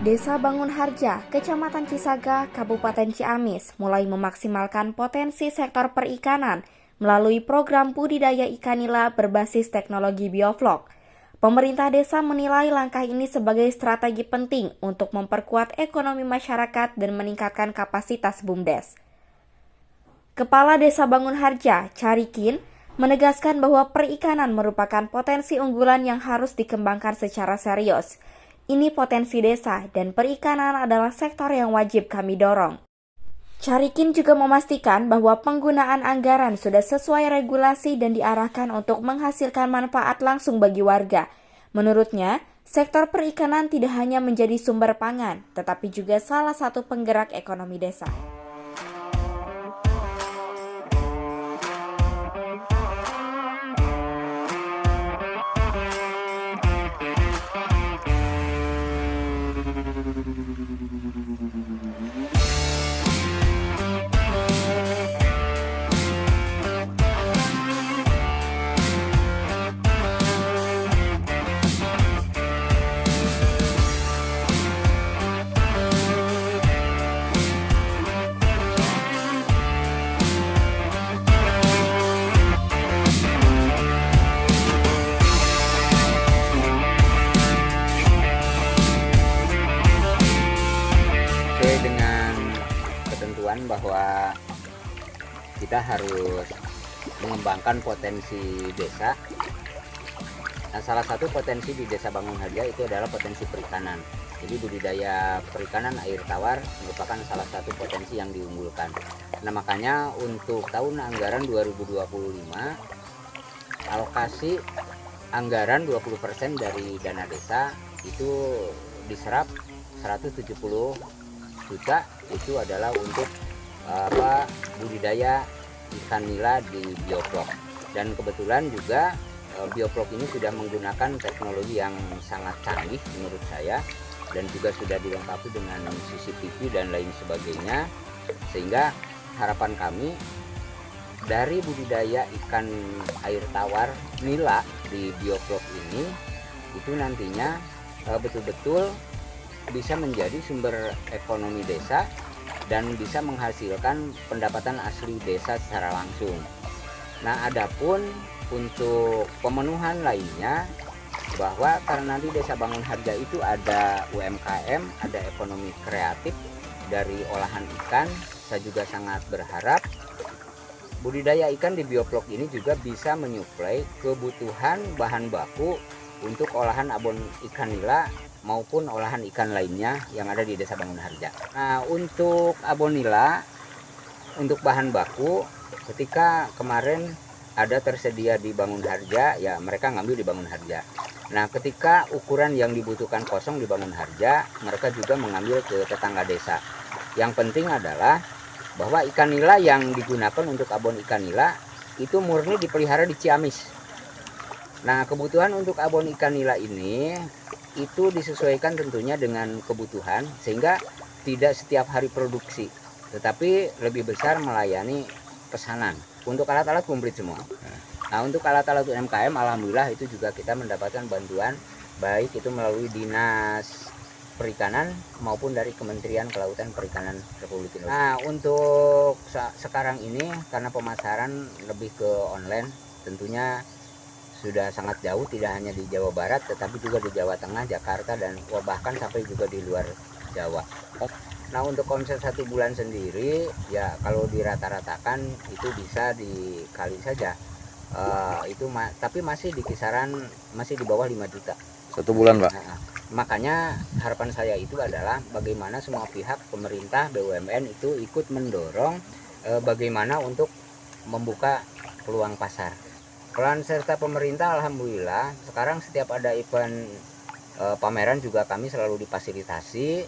Desa Bangunharja, Kecamatan Cisaga, Kabupaten Ciamis mulai memaksimalkan potensi sektor perikanan melalui program budidaya ikan nila berbasis teknologi bioflok. Pemerintah desa menilai langkah ini sebagai strategi penting untuk memperkuat ekonomi masyarakat dan meningkatkan kapasitas BUMDes. Kepala Desa Bangunharja, Carikin, menegaskan bahwa perikanan merupakan potensi unggulan yang harus dikembangkan secara serius. Ini potensi desa dan perikanan adalah sektor yang wajib kami dorong. Carikin juga memastikan bahwa penggunaan anggaran sudah sesuai regulasi dan diarahkan untuk menghasilkan manfaat langsung bagi warga. Menurutnya, sektor perikanan tidak hanya menjadi sumber pangan, tetapi juga salah satu penggerak ekonomi desa. Sesuai dengan ketentuan bahwa kita harus mengembangkan potensi desa. Nah, salah satu potensi di Desa Bangunharja itu adalah potensi perikanan. Jadi budidaya perikanan air tawar merupakan salah satu potensi yang diunggulkan. Nah, makanya untuk tahun anggaran 2025 alokasi anggaran 20% dari dana desa itu diserap 170 juta, itu adalah untuk budidaya ikan nila di bioflok. Dan kebetulan juga bioflok ini sudah menggunakan teknologi yang sangat canggih menurut saya, dan juga sudah dilengkapi dengan CCTV dan lain sebagainya, sehingga harapan kami dari budidaya ikan air tawar nila di bioflok ini itu nantinya betul-betul bisa menjadi sumber ekonomi desa dan bisa menghasilkan pendapatan asli desa secara langsung. Nah, adapun untuk pemenuhan lainnya, bahwa karena di Desa Bangunharja itu ada UMKM, ada ekonomi kreatif dari olahan ikan, saya juga sangat berharap budidaya ikan di bioflok ini juga bisa menyuplai kebutuhan bahan baku untuk olahan abon ikan nila maupun olahan ikan lainnya yang ada di Desa Bangunharja. Nah, untuk abon nila, untuk bahan baku, ketika kemarin ada tersedia di Bangunharja, ya mereka ngambil di Bangunharja. Nah, ketika ukuran yang dibutuhkan kosong di Bangunharja, mereka juga mengambil ke tetangga desa. Yang penting adalah bahwa ikan nila yang digunakan untuk abon ikan nila itu murni dipelihara di Ciamis. Nah, kebutuhan untuk abon ikan nila ini itu disesuaikan tentunya dengan kebutuhan, sehingga tidak setiap hari produksi, tetapi lebih besar melayani pesanan. Untuk alat-alat komplit semua. Nah, untuk alat-alat UMKM, alhamdulillah itu juga kita mendapatkan bantuan, baik itu melalui Dinas Perikanan maupun dari Kementerian Kelautan Perikanan Republik Indonesia. Nah, untuk sekarang ini karena pemasaran lebih ke online, tentunya sudah sangat jauh, tidak hanya di Jawa Barat tetapi juga di Jawa Tengah, Jakarta, dan bahkan sampai juga di luar Jawa. Nah, untuk omset 1 bulan sendiri ya kalau dirata-ratakan itu bisa dikali saja tapi masih di kisaran, masih di bawah 5 juta 1 bulan, Pak. Nah, makanya harapan saya itu adalah bagaimana semua pihak, pemerintah, BUMN itu ikut mendorong bagaimana untuk membuka peluang pasar. Peran serta pemerintah, alhamdulillah sekarang setiap ada event pameran juga kami selalu difasilitasi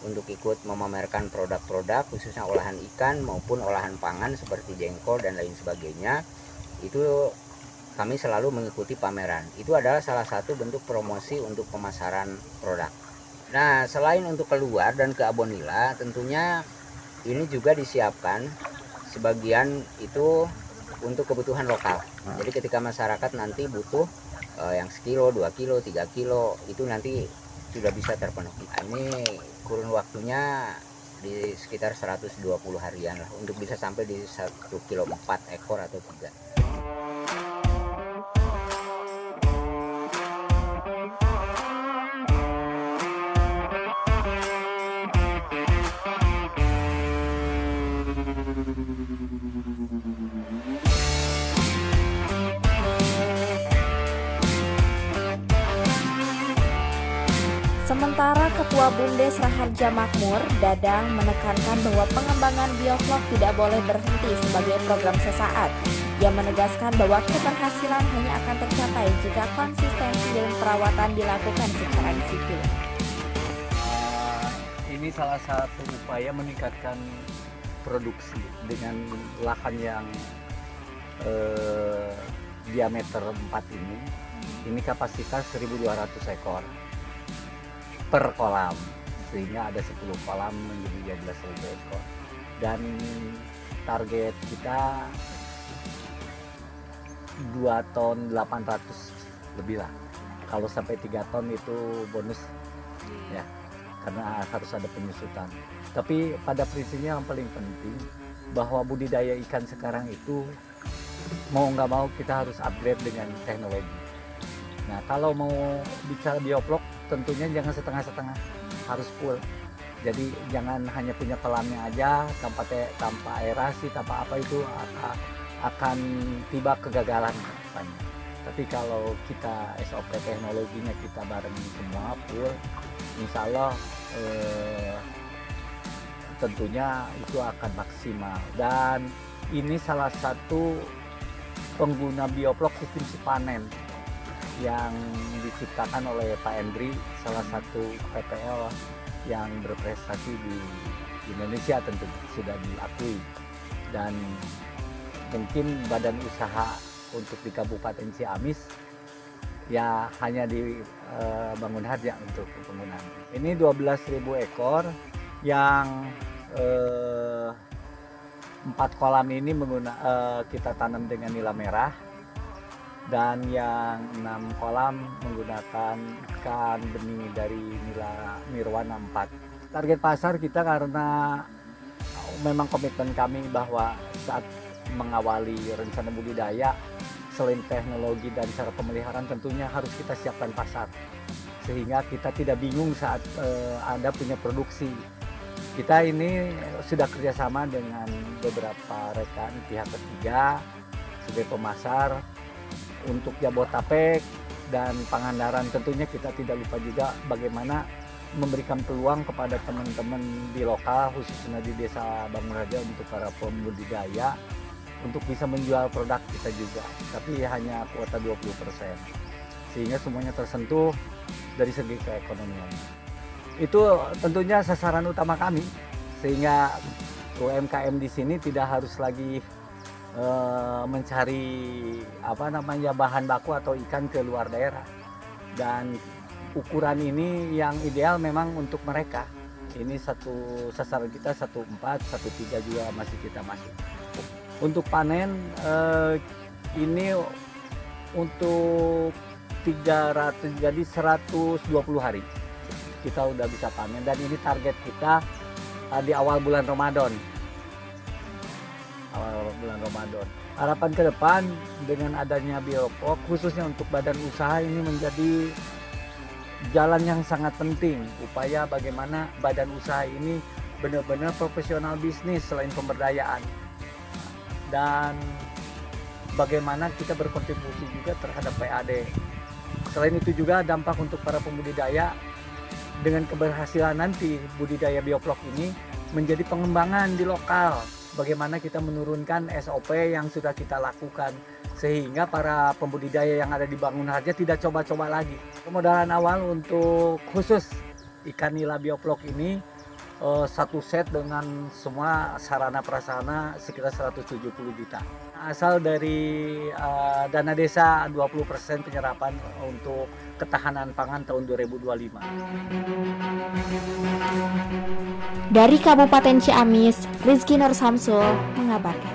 untuk ikut memamerkan produk-produk khususnya olahan ikan maupun olahan pangan seperti jengkol dan lain sebagainya. Itu kami selalu mengikuti pameran. Itu adalah salah satu bentuk promosi untuk pemasaran produk. Nah, selain untuk keluar dan ke abon nila, tentunya ini juga disiapkan sebagian itu untuk kebutuhan lokal. Jadi ketika masyarakat nanti butuh yang sekilo, 2 kilo, 3 kilo, itu nanti sudah bisa terpenuhi. Ini kurun waktunya di sekitar 120 harian lah untuk bisa sampai di 1 kilo 4 ekor atau 3. Sementara Ketua BUMDes Raharja Makmur, Dadang, menekankan bahwa pengembangan bioflok tidak boleh berhenti sebagai program sesaat. Ia menegaskan bahwa keberhasilan hanya akan tercapai jika konsistensi dalam perawatan dilakukan secara disiplin. Ini salah satu upaya meningkatkan produksi dengan lahan yang diameter 4 ini. Ini kapasitas 1.200 ekor per kolam, sehingga ada 10 kolam menjadi 12.000 ekor, dan target kita 2 ton 800 lebih lah. Kalau sampai 3 ton itu bonus ya, karena harus ada penyusutan. Tapi pada prinsipnya yang paling penting bahwa budidaya ikan sekarang itu mau nggak mau kita harus upgrade dengan teknologi. Nah, kalau mau bicara bioflok, tentunya jangan setengah-setengah, harus full. Jadi jangan hanya punya kolamnya aja tanpa aerasi, tanpa apa, itu akan tiba kegagalan depannya. Tapi kalau kita SOP teknologinya kita barengin semua full, insya Allah tentunya itu akan maksimal. Dan ini salah satu pengguna bioflok sistem sipanen yang diciptakan oleh Pak Endri, salah satu PPL yang berprestasi di Indonesia, tentu sudah diakui. Dan mungkin badan usaha untuk di Kabupaten Ciamis ya hanya di Bangunharja untuk penggunaan. Ini 12.000 ekor yang 4 kolam ini kita tanam dengan nila merah, dan yang 6 kolam menggunakan ikan benih dari nila Nirwana 4. Target pasar kita karena memang komitmen kami bahwa saat mengawali rencana budidaya, selain teknologi dan cara pemeliharaan, tentunya harus kita siapkan pasar sehingga kita tidak bingung saat ada punya produksi. Kita ini sudah kerjasama dengan beberapa rekan pihak ketiga sebagai pemasar untuk Jabodetabek dan Pangandaran. Tentunya kita tidak lupa juga bagaimana memberikan peluang kepada teman-teman di lokal, khususnya di Desa Bangunharja, untuk para pembudidaya untuk bisa menjual produk kita juga, tapi hanya kuota 20%, sehingga semuanya tersentuh dari segi keekonomian. Itu tentunya sasaran utama kami, sehingga UMKM di sini tidak harus lagi mencari bahan baku atau ikan ke luar daerah. Dan ukuran ini yang ideal memang untuk mereka. Ini satu sasaran kita 1.4, 1.3 juga masih kita masuk. Untuk panen ini untuk 300, jadi 120 hari kita udah bisa panen, dan ini target kita di awal bulan Ramadan. Harapan ke depan dengan adanya bioflok, khususnya untuk badan usaha, ini menjadi jalan yang sangat penting. Upaya bagaimana badan usaha ini benar-benar profesional bisnis selain pemberdayaan, dan bagaimana kita berkontribusi juga terhadap PAD. Selain itu juga dampak untuk para pembudidaya, dengan keberhasilan nanti budidaya bioflok ini menjadi pengembangan di lokal. Bagaimana kita menurunkan SOP yang sudah kita lakukan, sehingga para pembudidaya yang ada di Bangunharja tidak coba-coba lagi. Pemodalan awal untuk khusus ikan nila bioflok ini satu set dengan semua sarana prasarana sekitar 170 juta. Asal dari dana desa 20% penyerapan untuk ketahanan pangan tahun 2025. Dari Kabupaten Ciamis, Rizky Nur Samsul mengabarkan.